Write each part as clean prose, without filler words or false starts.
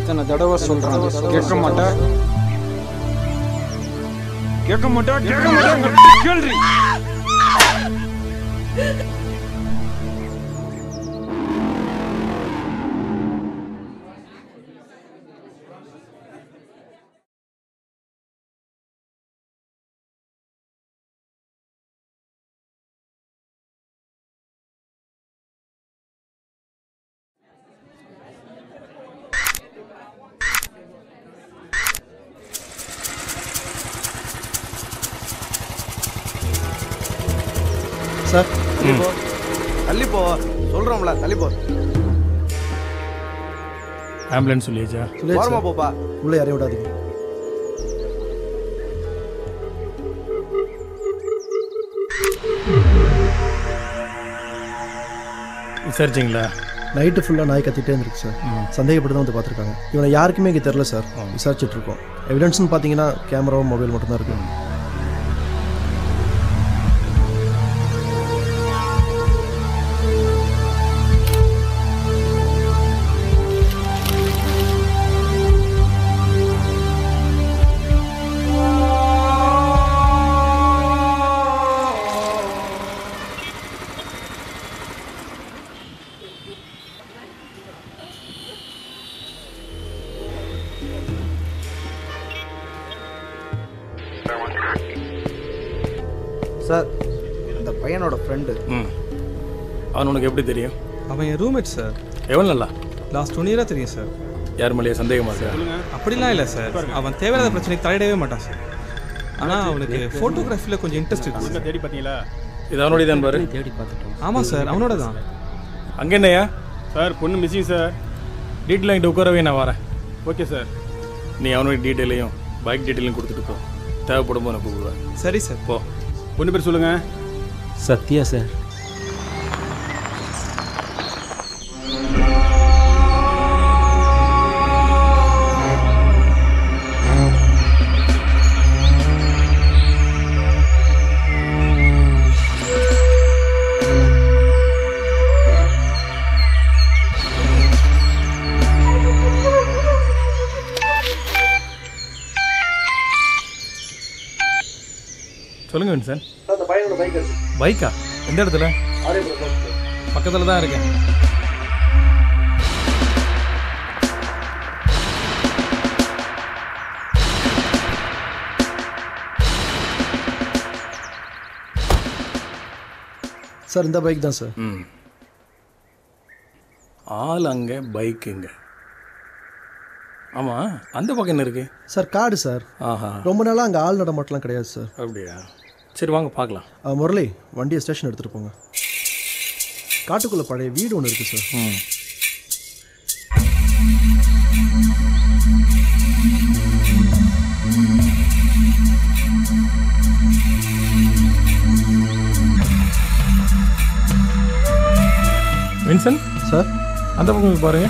எத்தனை தடவை சொல்றான் கேட்க மாட்டா கேள்றி சார் தள்ளி போ சொல்றோம்ல தள்ளி போ. ஆம்புலன்ஸ் சொல்லியாச்சா? ஓரமா போப்பா. உள்ள யாரையும் விடாதீங்க. விசாரிச்சிங்களா? நைட்டு ஃபுல்லாக நாய் கத்திட்டே இருந்துருக்கு சார். சந்தேகப்பட்டு தான் வந்து பார்த்துருக்காங்க. இவனை யாருக்குமே இங்கே தெரில சார். விசாரிச்சுட்டு இருக்கோம். எவிடன்ஸ்னு பார்த்தீங்கன்னா கேமராவும் மொபைல் மட்டும்தான் இருக்கு. சார் அந்த பையனோட ஃப்ரெண்டு. அவன் உனக்கு எப்படி தெரியும்? அவன் என் ரூம்மேட் சார். எவ்வளோ நல்லா? லாஸ்ட் 1 இயராக தெரியும் சார். யார் மேலேயே சந்தேகமா சார்? அப்படிலாம் இல்லை சார். அவன் தேவையில்லாத பிரச்சனைக்கு தலையிடவே மாட்டான் சார். ஆனால் அவனுக்கு ஃபோட்டோகிராஃபியில் கொஞ்சம் இன்ட்ரெஸ்ட் இருக்குது. தேடி பார்த்தீங்களா? இது அவனுடைய தான் பாரு. தேடி பார்த்துட்டோம். ஆமாம் சார், அவனோட தான். அங்கே என்னையா சார் பொண்ணு மிஸ்ஸிங் சார். டீட்டெயில் என்கிட்ட உட்காரவே நான் வரேன். Okay sir. நீ அவனுடைய டீட்டெயிலையும் பைக் டீட்டெயிலையும் கொடுத்துட்டு போ. தேவைப்படும் போது நான் கூப்பிடுவேன். சரி சார். போ. பொண்ணு பேர் சொல்லுங்க. சத்யா சார். சொல்லுங்க வின்சன். அந்த பையனோட பைக் இருக்கு. பைக்கா? எந்த இடத்துல? பக்கத்தில் தான் இருக்கேன். சார் இந்த பைக் தான் சார். ஆள் அங்கே பைக் இங்கே. ஆமாம், அந்த பக்கம் என்ன இருக்கு சார்? காடு சார். ஆஹா, ரொம்ப நாளாக அங்கே ஆள் நடமாட்டலாம் கிடையாது சார். அப்படியா? சரி வாங்க பார்க்கலாம். முரளி வண்டியை ஸ்டேஷன் எடுத்துகிட்டு போங்க. காட்டுக்குள்ளே பழைய வீடு ஒன்று இருக்குது சார். வின்சன் சார் அந்த பக்கம் போய் பாருங்க.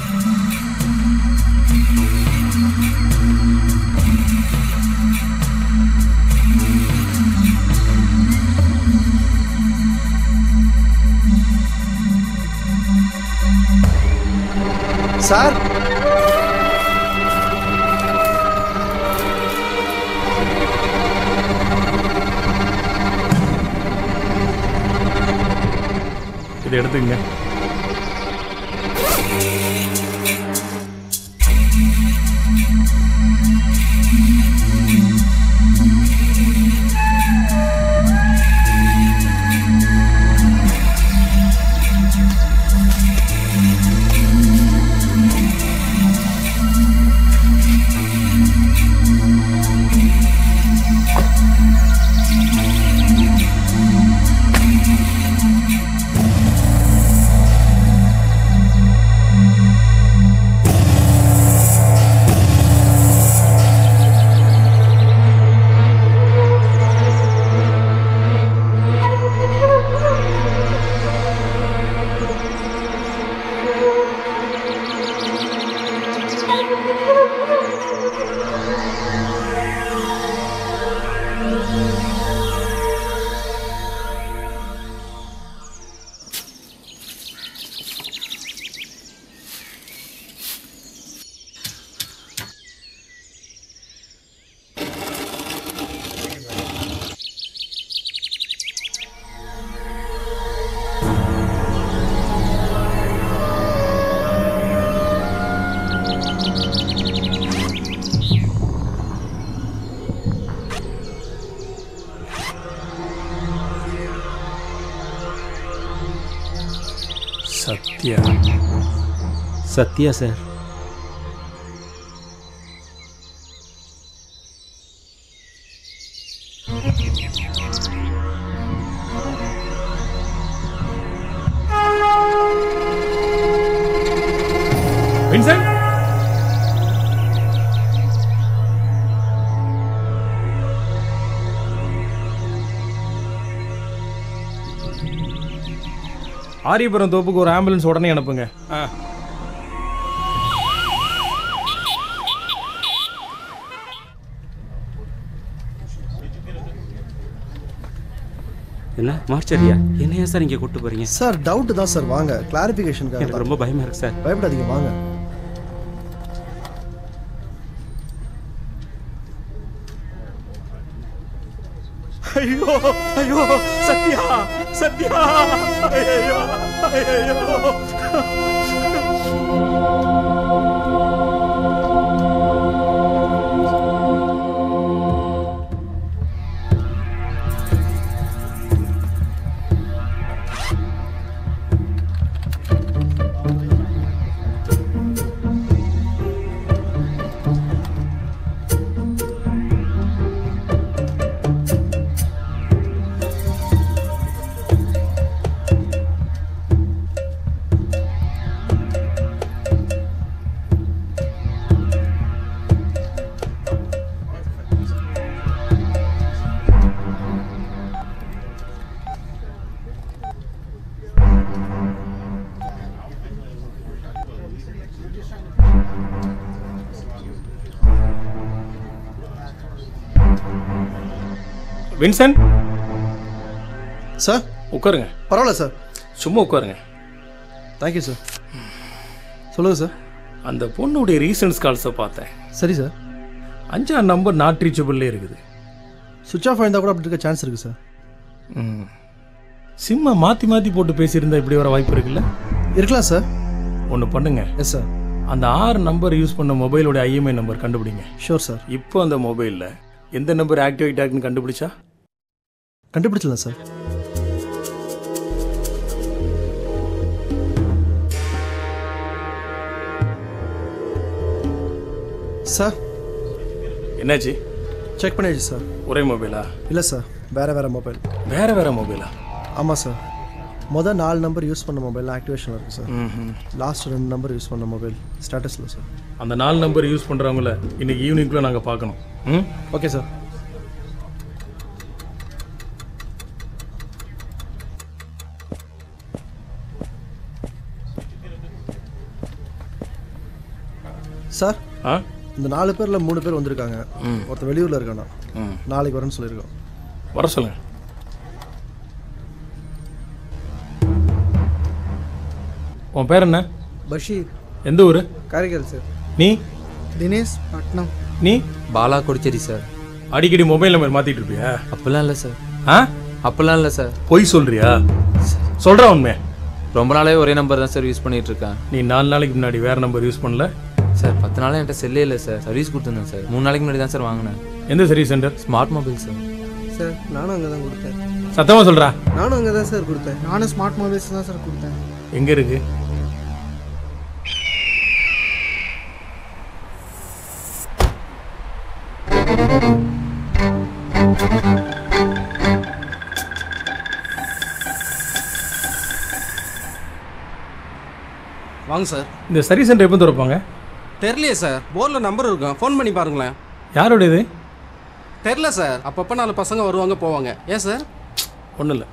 சார் இதை எடுத்துங்க. சத்யா. சத்யா சார். வின்சென்ட், ஆரியபுரம் தோப்புக்கு ஒரு ஆம்புலன்ஸ் உடனே அனுப்புங்க. என்ன மார்ச்சரியா? என்னையா சார் இங்கே கூப்பிட்டு போறீங்க? சார் டவுட் தான் சார், வாங்க கிளாரிஃபிகேஷனுக்காக. எனக்கு ரொம்ப பயமா இருக்கு சார். பயப்படாதீங்க, வாங்க. ஐயோ ஐயோ சத்யா சத்யா ஐயோ ஐயோ. வின்சென்ட் சார் உட்காருங்க. பரவாயில்ல சார், சும்மா உட்காருங்க. Thank you sir. சொல்லுங்கள் சார். அந்த பொண்ணுடைய ரீசன்ஸ் கால்ஸை பார்த்தேன். சரி சார். 5 நம்பர் நாட் ரீச்சபிள்லே இருக்குது. சுவிட்ச் ஆஃப் ஆயிருந்தா கூட அப்படி இருக்க சான்ஸ் இருக்குது சார். சிம்மை மாற்றி மாற்றி போட்டு பேசியிருந்தா இப்படி வர வாய்ப்பு இருக்குல்ல? இருக்கலாம் சார். ஒன்று பண்ணுங்க. Yes sir. அந்த 6 நம்பர் யூஸ் பண்ண மொபைலோட ஐஎம்ஐ நம்பர் கண்டுபிடிங்க. Sure sir. இப்போ அந்த மொபைலில் எந்த நம்பர் ஆக்டிவேட் ஆகுன்னு கண்டுபிடிச்சா? கண்டுபிடிச்சலாம் சார். சார் என்னாச்சு? செக் பண்ணியாச்சு சார். ஒரே மொபைலா? இல்லை சார், வேறு மொபைல். வேற மொபைலா? ஆமாம் சார். மொதல் 4 நம்பர் யூஸ் பண்ண மொபைல் ஆக்டிவேஷன் இருக்குது சார். லாஸ்ட் 2 நம்பர் யூஸ் பண்ண மொபைல் ஸ்டேட்டஸில் சார். அந்த 4 நம்பர் யூஸ் பண்ணுறவங்கள இன்னைக்கு ஈவினிங்குள்ளே நாங்கள் பார்க்கணும். Okay sir. சார் இந்த 4 பேரில் 3 பேர் வந்திருக்காங்க. ஒருத்தர் வெளியூரில் இருக்கானா, நாளைக்கு வரேன்னு சொல்லியிருக்கோம். வர சொல்லுங்க. உன் பேர் என்ன? பஷீர். எந்த ஊர்? காரைக்கால் சார். நீ? தினேஷ் பட்னம். நீ? பாலா கொடிச்சேரி சார். அடிக்கடி மொபைல் நம்பர் மாற்றிட்டு இருப்பியா? அப்பெல்லாம் இல்லை சார். அப்பெல்லாம் இல்லை சார். பொய் சொல்றியா? சொல்கிறா உண்மை. ரொம்ப நாளே ஒரே நம்பர் தான் சார் யூஸ் பண்ணிட்டு இருக்கேன். நீ 4 நாளைக்கு முன்னாடி வேறு நம்பர் யூஸ் பண்ணல சார்? 10 நாளாக என்கிட்ட செல்லே இல்லை சார். சர்வீஸ் கொடுத்துருந்தேன் சார். 3 நாளைக்கு முன்னாடி தான் சார் வாங்கினேன். எந்த service centre? Smart mobile sir. Sir நானும் அங்கே தான் கொடுத்தேன். சத்தமாக சொல்கிறா. நானும் அங்கே தான் சார் கொடுத்தேன். நானும் ஸ்மார்ட் மொபைல்ஸ் தான் சார் கொடுத்தேன். எங்கே இருக்கு? வாங்க சார். இந்த சர்வீஸ் சென்டர் எப்போ திறப்பாங்க? தெரிலையே சார். போர்டில் நம்பர் இருக்கும், ஃபோன் பண்ணி பாருங்களேன். யாரோட இது? தெரில சார். அப்பப்போ 4 பசங்க வருவாங்க போவாங்க. ஏன் சார்? ஒன்றும் இல்லை.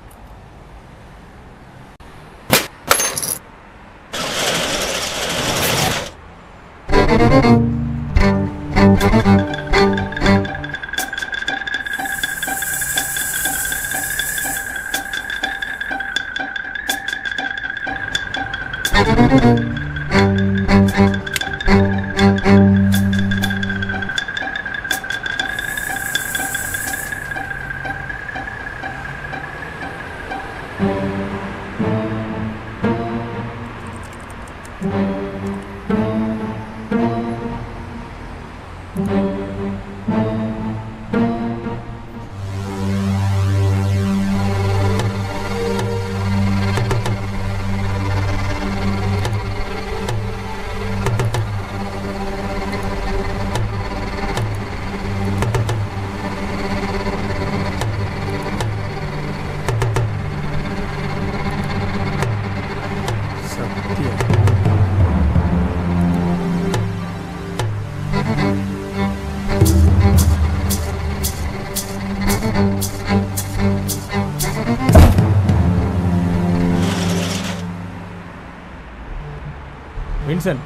வின்சென்ட்,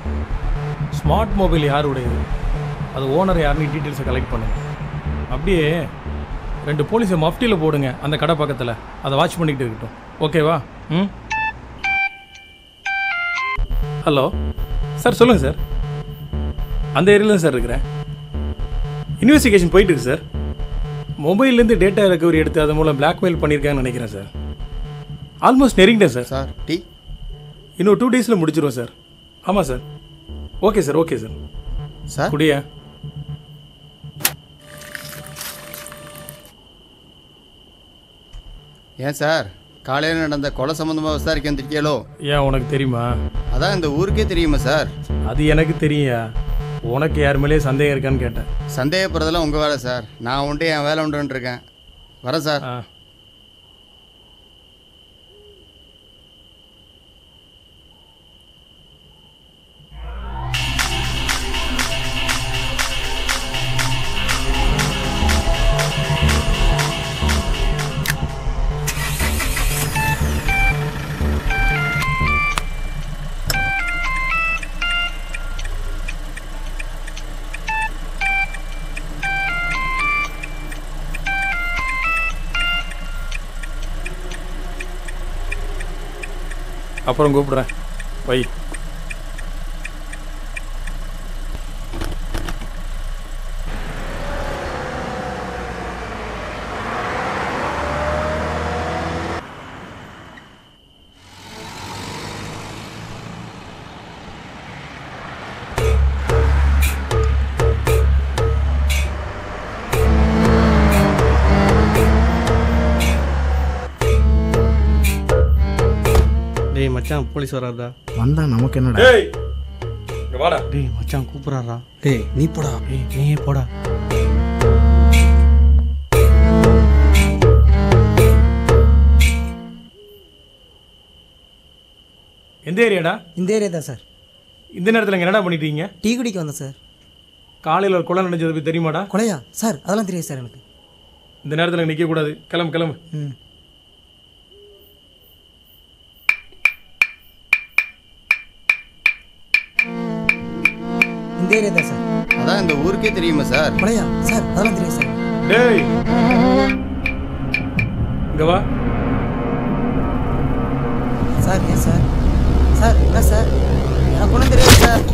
ஸ்மார்ட் மொபைல் யாருடையது, அது ஓனர் யாருன்னு டீட்டெயில்ஸை கலெக்ட் பண்ணுங்க. அப்படியே 2 போலீஸை மஃப்டியில் போடுங்க அந்த கடை பக்கத்தில், அதை வாட்ச் பண்ணிக்கிட்டு இருக்கட்டும். ஓகேவா? ம். ஹலோ சார், சொல்லுங்கள் சார். அந்த ஏரியாவில் தான் சார் இருக்கிறேன். இன்வெஸ்டிகேஷன் போயிட்டு இருக்கு சார். மொபைல்லேருந்து டேட்டா ரெக்கவரி எடுத்து அது மூலம் பிளாக்மெயில் பண்ணியிருக்காங்கன்னு நினைக்கிறேன் சார். ஆல்மோஸ்ட் நெருங்கிட்டேன் சார். சார் டீ இன்னும் 2 டேஸில் முடிச்சிருவோம் சார். ஆமாம் sir. Okay sir, okay sir. Sir குடியா? ஏன் சார் காலையில் நடந்த கொலை சம்மந்தமாக விசாரிக்க வந்திருக்கீங்களோ? ஏன் உனக்கு தெரியுமா? அதான் இந்த ஊருக்கே தெரியுமா சார்? அது எனக்கு தெரியும்யா. உனக்கு யார் மேலேயே சந்தேகம் இருக்கான்னு கேட்டேன். சந்தேகப்படுறதெல்லாம் உங்கள் வேலை சார். நான் உண்டு என் வேலை உண்டுன்னு இருக்கேன். வரேன் சார். ஆ. அப்புறம் கூப்பிடுறேன். வை. டேய் மச்சான், போலீஸ் வராதா? வந்தா நமக்கு என்னடா? டேய் இங்க வாடா. டேய் மச்சான் கூப்பிட்றாரா? டேய் நீ போடா. டேய் நீயே போடா. எந்த ஏரியாடா? இந்த ஏரியா தான் சார். இந்த நேரத்தில் இங்கே என்னடா பண்ணிட்டீங்க? டீ குடிக்க வந்தேன் சார். காலையில் ஒரு கொலை நடந்தது பற்றி தெரியுமாடா? கொலையா சார்? அதெல்லாம் தெரியாது சார் எனக்கு. இந்த நேரத்தில் நிற்கக்கூடாது. கிளம்பு கிளம்பு. ம். இந்த ஏரியா தான் சார். அதான் இந்த ஊருக்கே தெரியுமா சார்? கொலையா சார்? அதெல்லாம் தெரியாது சார். டேய் இங்க வா. சார் ஏன் சார்? சார் என்ன சார்? எனக்கு ஒன்றும் தெரியாது சார்.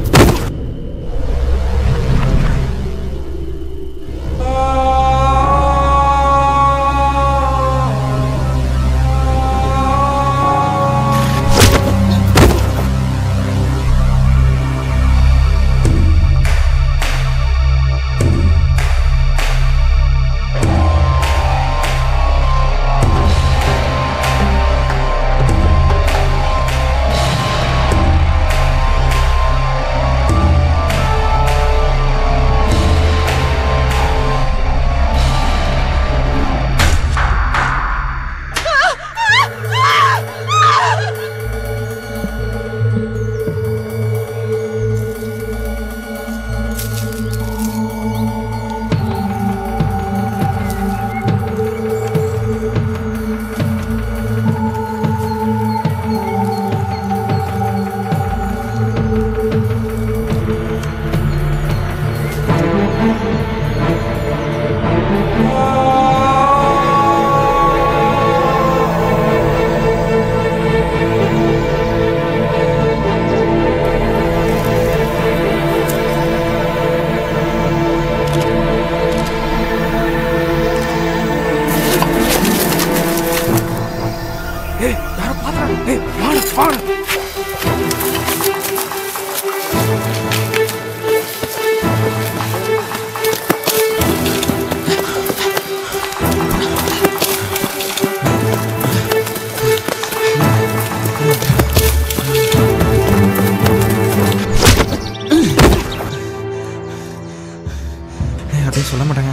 அப்படின்னு சொல்ல மாட்டாங்க.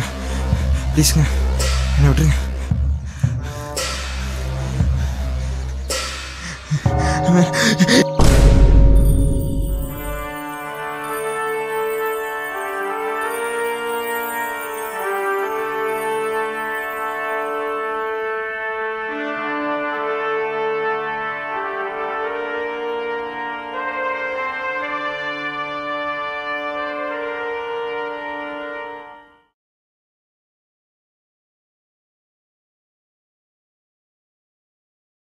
ப்ளீஸுங்க என்னை விட்டுருங்க.